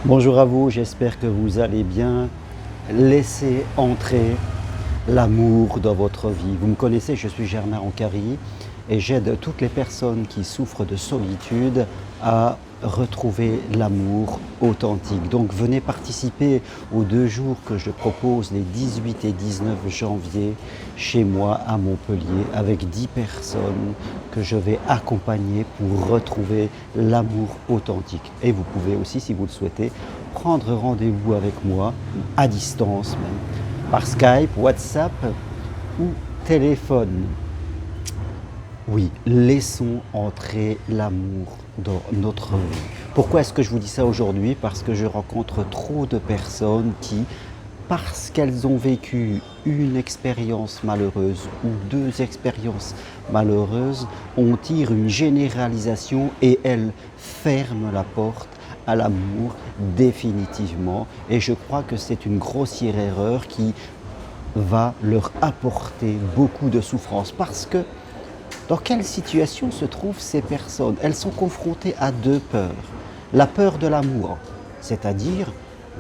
Bonjour à vous, j'espère que vous allez bien. Laissez entrer l'amour dans votre vie. Vous me connaissez, je suis Germain Ancari et j'aide toutes les personnes qui souffrent de solitude à retrouver l'amour authentique. Donc venez participer aux 2 jours que je propose les 18 et 19 janvier chez moi à Montpellier avec 10 personnes que je vais accompagner pour retrouver l'amour authentique. Et vous pouvez aussi, si vous le souhaitez, prendre rendez-vous avec moi à distance même, par Skype, WhatsApp ou téléphone. Oui, laissons entrer l'amour dans notre vie. Pourquoi est-ce que je vous dis ça aujourd'hui? Parce que je rencontre trop de personnes qui, parce qu'elles ont vécu une expérience malheureuse ou 2 expériences malheureuses, on tire une généralisation et elles ferment la porte à l'amour définitivement. Et je crois que c'est une grossière erreur qui va leur apporter beaucoup de souffrance parce que dans quelle situation se trouvent ces personnes? Elles sont confrontées à 2 peurs. La peur de l'amour, c'est-à-dire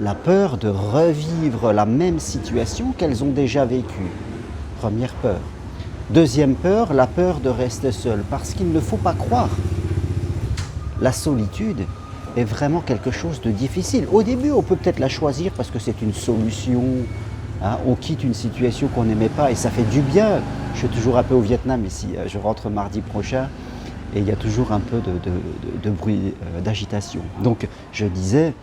la peur de revivre la même situation qu'elles ont déjà vécue. Première peur. Deuxième peur, la peur de rester seule, parce qu'il ne faut pas croire. La solitude est vraiment quelque chose de difficile. Au début, on peut peut-être la choisir parce que c'est une solution. Hein, on quitte une situation qu'on n'aimait pas et ça fait du bien. Je suis toujours un peu au Vietnam ici, je rentre mardi prochain et il y a toujours un peu de bruit, d'agitation. Donc je disais,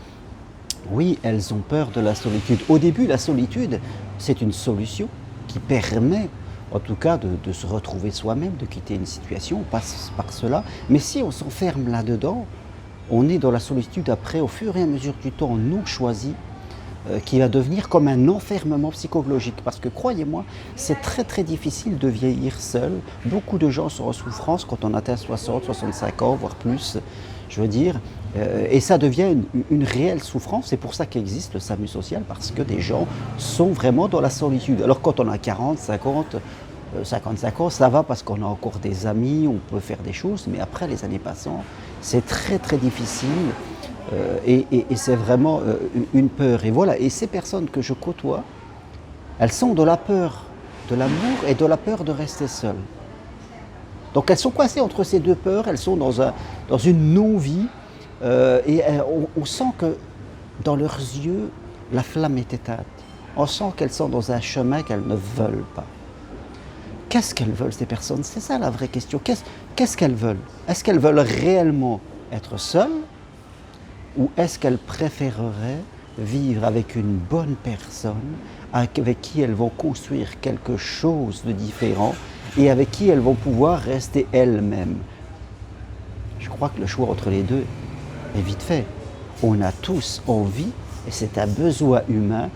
oui, elles ont peur de la solitude. Au début, la solitude, c'est une solution qui permet en tout cas de se retrouver soi-même, de quitter une situation, on passe par cela. Mais si on s'enferme là-dedans, on est dans la solitude après, au fur et à mesure du temps non choisi, qui va devenir comme un enfermement psychologique. Parce que croyez-moi, c'est très très difficile de vieillir seul. Beaucoup de gens sont en souffrance quand on atteint 60, 65 ans, voire plus, je veux dire. Et ça devient une réelle souffrance. C'est pour ça qu'existe le SAMU social, parce que des gens sont vraiment dans la solitude. Alors quand on a 40, 50, 55 ans, ça va parce qu'on a encore des amis, on peut faire des choses, mais après les années passant, c'est très très difficile. Et c'est vraiment une peur. Et voilà, et ces personnes que je côtoie, elles sont de la peur de l'amour et de la peur de rester seules. Donc elles sont coincées entre ces 2 peurs, elles sont dans une non-vie, on sent que dans leurs yeux, la flamme est éteinte. On sent qu'elles sont dans un chemin qu'elles ne veulent pas. Qu'est-ce qu'elles veulent ces personnes? C'est ça la vraie question. Qu'est-ce qu'elles veulent? Est-ce qu'elles veulent réellement être seules? Ou est-ce qu'elles préféreraient vivre avec une bonne personne, avec qui elles vont construire quelque chose de différent et avec qui elles vont pouvoir rester elles-mêmes? Je crois que le choix entre les deux est vite fait. On a tous envie, et c'est un besoin humain,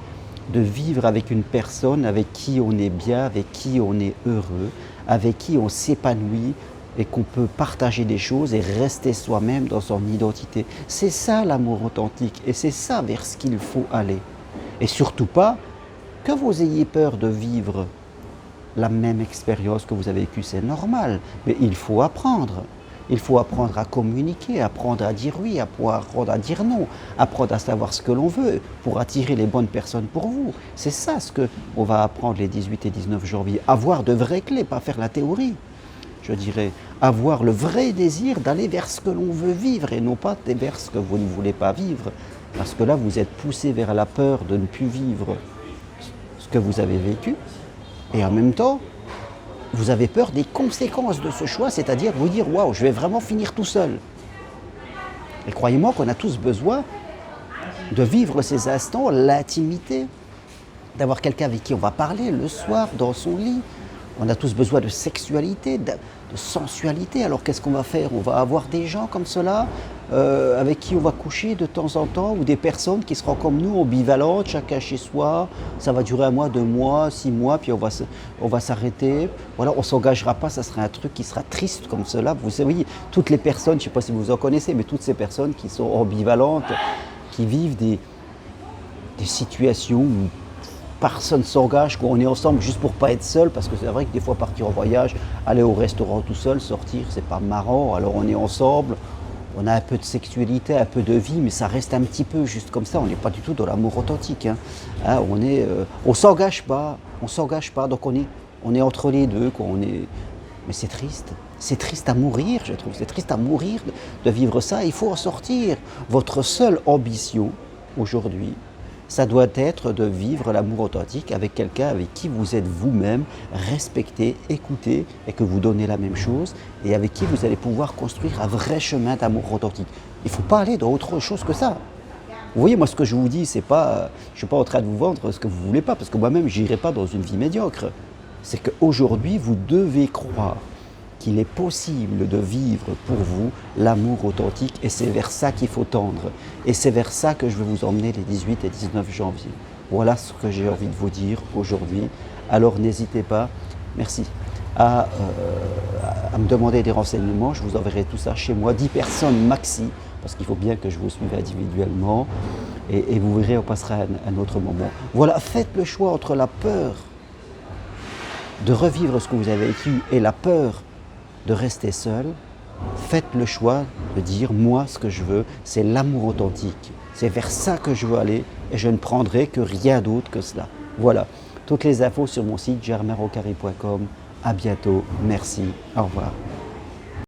de vivre avec une personne avec qui on est bien, avec qui on est heureux, avec qui on s'épanouit, et qu'on peut partager des choses et rester soi-même dans son identité. C'est ça l'amour authentique et c'est ça vers ce qu'il faut aller. Et surtout pas que vous ayez peur de vivre la même expérience que vous avez vécue, c'est normal, mais il faut apprendre. Il faut apprendre à communiquer, apprendre à dire oui, apprendre à dire non, apprendre à savoir ce que l'on veut pour attirer les bonnes personnes pour vous. C'est ça ce qu'on va apprendre les 18 et 19 janvier. Avoir de vraies clés, pas faire la théorie. Je dirais, avoir le vrai désir d'aller vers ce que l'on veut vivre et non pas vers ce que vous ne voulez pas vivre. Parce que là, vous êtes poussé vers la peur de ne plus vivre ce que vous avez vécu. Et en même temps, vous avez peur des conséquences de ce choix, c'est-à-dire vous dire « Waouh, je vais vraiment finir tout seul ». Et croyez-moi qu'on a tous besoin de vivre ces instants, l'intimité, d'avoir quelqu'un avec qui on va parler le soir dans son lit. On a tous besoin de sexualité, de sensualité. Alors qu'est-ce qu'on va faire? On va avoir des gens comme cela avec qui on va coucher de temps en temps, ou des personnes qui seront comme nous, ambivalentes, chacun chez soi. Ça va durer 1 mois, 2 mois, 6 mois, puis on va s'arrêter. Voilà, on ne s'engagera pas, ça sera un truc qui sera triste comme cela. Vous savez, toutes les personnes, je ne sais pas si vous en connaissez, mais toutes ces personnes qui sont ambivalentes, qui vivent des situations où personne ne s'engage, qu'on est ensemble juste pour pas être seul, parce que c'est vrai que des fois partir en voyage, aller au restaurant tout seul, sortir, c'est pas marrant, alors on est ensemble, On a un peu de sexualité, un peu de vie, mais ça reste un petit peu juste comme ça. On n'est pas du tout dans l'amour authentique. Hein. Hein, on s'engage pas, donc on est entre les deux, quoi. Mais c'est triste à mourir, je trouve. C'est triste à mourir de vivre ça. Il faut en sortir. Votre seule ambition aujourd'hui, ça doit être de vivre l'amour authentique avec quelqu'un avec qui vous êtes vous-même, respecté, écouté et que vous donnez la même chose et avec qui vous allez pouvoir construire un vrai chemin d'amour authentique. Il ne faut pas aller dans autre chose que ça. Vous voyez, moi, ce que je vous dis, c'est pas, je ne suis pas en train de vous vendre ce que vous ne voulez pas, parce que moi-même, je n'irai pas dans une vie médiocre. C'est qu'aujourd'hui, vous devez croire qu'il est possible de vivre pour vous l'amour authentique et c'est vers ça qu'il faut tendre. Et c'est vers ça que je vais vous emmener les 18 et 19 janvier. Voilà ce que j'ai envie de vous dire aujourd'hui. Alors n'hésitez pas, merci, à me demander des renseignements. Je vous enverrai tout ça chez moi, 10 personnes maxi, parce qu'il faut bien que je vous suive individuellement. Et vous verrez, on passera un autre moment. Voilà, faites le choix entre la peur de revivre ce que vous avez vécu et la peur de rester seul. Faites le choix de dire, moi, ce que je veux, c'est l'amour authentique. C'est vers ça que je veux aller et je ne prendrai que rien d'autre que cela. Voilà, toutes les infos sur mon site germainrocari.com. À bientôt, merci, au revoir.